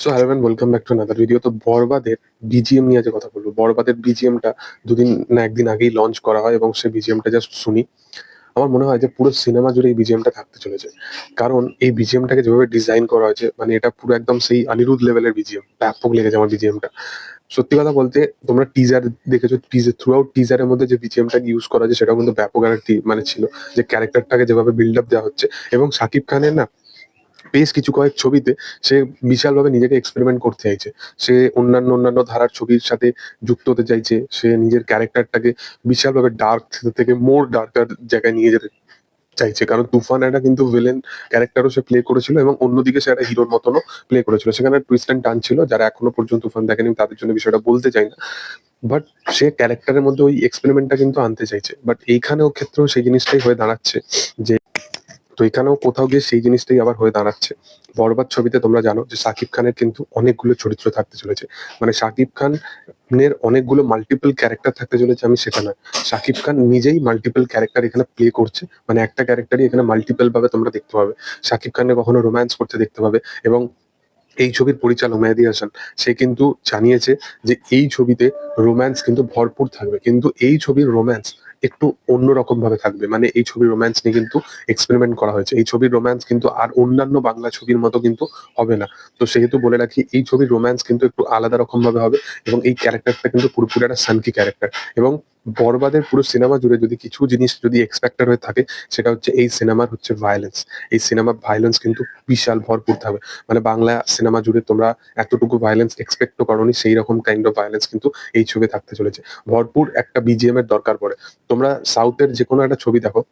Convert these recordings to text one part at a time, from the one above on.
So hello and welcome back to another video. তো বরবাদের BGM নিয়ে আজ কথা বলবো। বরবাদের বিজিএমটা দুদিন না একদিন আগেই লঞ্চ করা হয় এবং সেই বিজিএমটা জাস্ট শুনি। আমার মনে হয় যে পুরো সিনেমা জুড়ে এই বিজিএমটা থাকতে চলেছে। কারণ এই বিজিএমটাকে যেভাবে ডিজাইন করা হয়েছে মানে এটা পুরো একদম সেই অনিরুদ্ধ লেভেলের বিজিএম। ব্যাপক লেগেছে আমার বিজিএমটা। সত্যি কথা বলতে তোমরা টিজার দেখেছো, টিজার থ্রু আউট টিজারের মধ্যে যে বিজিএমটা ইউজ করা হয়েছে সেটাও কিন্তু ব্যাপক একটা মানে ছিল, যে ক্যারেক্টারটাকে যেভাবে বিল্ড আপ দেওয়া হচ্ছে। এবং শাকিব খানের না বেশ কিছু কয়েক ছবিতে সে বিশালভাবে নিজেকে এক্সপেরিমেন্ট করতে চাইছে। সে অন্যান্য ধারার ছবির সাথে যুক্ত হতে চাইছে। সে নিজের ক্যারেক্টারটাকে বিশালভাবে ডার্ক থেকে মোর ডার্কার জায়গায় নিয়ে যেতে চাইছে। কারণ তুফান একটা কিন্তু ভিলেন ক্যারেক্টারও সে প্লে করেছিল এবং অন্যদিকে সে একটা হিরোর মতনও প্লে করেছিল। সেখানে টুইস্ট অ্যান্ড টার্ন ছিল। যারা এখনো পর্যন্ত তুফান দেখেনি তাদের জন্য বিষয়টা বলতে চাই না। বাট সে ক্যারেক্টারের মধ্যে ওই এক্সপেরিমেন্টটা কিন্তু আনতে চাইছে। বাট এইখানেও ক্ষেত্রেও সেই জিনিসটাই হয়ে দাঁড়াচ্ছে যে তো এখানেও কোথাও গিয়ে সেই জিনিসটাই আবার হয়ে দাঁড়াচ্ছে। বরবাদ ছবিতে তোমরা জানো যে শাকিব খানের কিন্তু অনেকগুলো চরিত্র থাকতে চলেছে। মানে শাকিব খানের অনেকগুলো মাল্টিপল ক্যারেক্টার থাকতে চলেছে, আমি সেটা নয়। শাকিব খান নিজেই মাল্টিপল ক্যারেক্টার এখানে প্লে করছে। মানে একটা ক্যারেক্টারই এখানে মাল্টিপল ভাবে তোমরা দেখতে পাবে। শাকিব খানকে কখনো রোম্যান্স করতে দেখতে পাবে। এবং এই ছবির পরিচালক মেহেদী হাসান সে কিন্তু জানিয়েছে যে এই ছবিতে রোম্যান্স কিন্তু ভরপুর থাকবে, কিন্তু এই ছবির রোম্যান্স একটু অন্যরকম ভাবে থাকবে। মানে এই ছবির রোম্যান্স নিয়ে কিন্তু এক্সপেরিমেন্ট করা হয়েছে। এই ছবির রোম্যান্স কিন্তু আর অন্যান্য বাংলা ছবির মতো কিন্তু হবে না। তো সেহেতু বলে রাখি, এই ছবির রোম্যান্স কিন্তু একটু আলাদা রকম ভাবে হবে। এবং এই ক্যারেক্টারটা কিন্তু পুরোপুরি একটা সানকি ক্যারেক্টার। এবং বরবাদের পুরো সিনেমা জুড়ে যদি কিছু জিনিস যদি এক্সপেক্টেড হয়ে থাকে, সেটা হচ্ছে এই সিনেমার হচ্ছে ভায়োলেন্স। এই সিনেমার ভায়োলেন্স কিন্তু বিশাল ভরপুর থাকবে। মানে বাংলা সিনেমা জুড়ে তোমরা এতটুকু ভায়োলেন্স এক্সপেক্টও করোনি, সেই রকম কাইন্ড অফ ভায়োলেন্স কিন্তু এই ছবি থাকতে চলেছে। ভরপুর একটা বিজিএম এর দরকার পড়ে। তোমরা সাউথের যে কোনো একটা ছবি দেখো,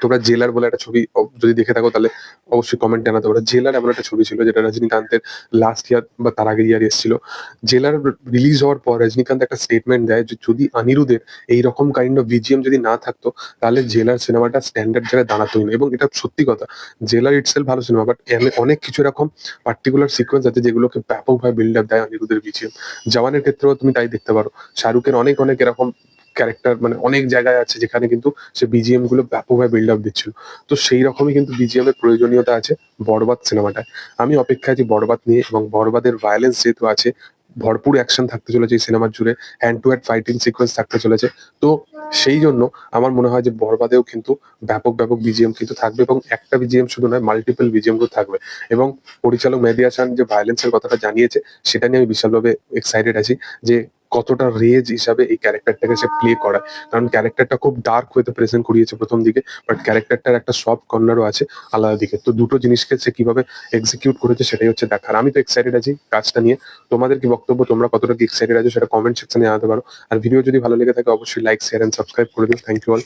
তোমরা জেলার বলে একটা ছবি যদি দেখে থাকো তাহলে অবশ্যই কমেন্ট জানাতে পারো। জেলার এমন একটা ছবি ছিল যেটা রজনীকান্তের লাস্ট ইয়ার বা তার আগের ইয়ার এসেছিল। জেলার রিলিজ হওয়ার পর রজনীকান্ত একটা স্টেটমেন্ট দেয় যে যদি অনিরুদ্ধের এইরকম কাইন্ড অফ বিজিএম যদি না থাকতো তাহলে জেলার সিনেমাটা স্ট্যান্ডার্ড জায়গায় দাঁড়াতোই না। এবং এটা সত্যি কথা, জেলার ইটসেলফ ভালো সিনেমা, বাট অনেক কিছু এরকম পার্টিকুলার সিকোয়েন্স আছে যেগুলোকে ব্যাপকভাবে বিল্ড আপ দেয় অনিরুদ্ধের বিজিএম। জওয়ানের ক্ষেত্রেও তুমি তাই দেখতে পারো। শাহরুখের অনেক অনেক এরকম ক্যারেক্টার মানে অনেক জায়গায় আছে যেখানে কিন্তু সে বিজিএম গুলো ব্যাপকভাবে বিল্ড আপ দিচ্ছিল। তো সেই রকমই কিন্তু বিজিএম এর প্রয়োজনীয়তা আছে বরবাদ সিনেমাটায়। আমি অপেক্ষায় আছি বরবাদ নিয়ে। এবং বরবাদের ভায়োলেন্স যেহেতু আছে, ভরপুর অ্যাকশন থাকতে চলেছে এই সিনেমার জুড়ে, hand to hand fighting sequence থাকতে চলেছে। তো সেই জন্য আমার মনে হয় যে বরবাদেও কিন্তু ব্যাপক ব্যাপক বিজিএম কিন্তু থাকবে। এবং একটা বিজিএম শুধু নয়, মাল্টিপল বিজিএম গুলো থাকবে। এবং পরিচালক মেহেদী হাসান যে ভায়োলেন্সের কথাটা জানিয়েছে, সেটা নিয়ে আমি বিশালভাবে এক্সাইটেড আছি যে কতটা রেজ হিসাবে এই ক্যারেক্টারটাকে সে প্লে করায়। কারণ ক্যারেক্টারটা খুব ডার্ক ওয়েতে প্রেজেন্ট করিয়েছে প্রথম দিকে, বাট ক্যারেক্টারটার একটা সফট কর্নারও আছে আলাদা দিকে। তো দুটো জিনিসকে সে কিভাবে এক্সিকিউট করেছে সেটাই হচ্ছে দেখার। আমি তো এক্সাইটেড আছি কাজটা নিয়ে। তোমাদের কি বক্তব্য, তোমরা কতটা কি এক্সাইটেড আছো সেটা কমেন্ট সেকশনে জানাতে পারো। আর ভিডিও যদি ভালো লেগে থাকে অবশ্যই লাইক শেয়ার এন্ড সাবস্ক্রাইব করে দিও। Thank you all.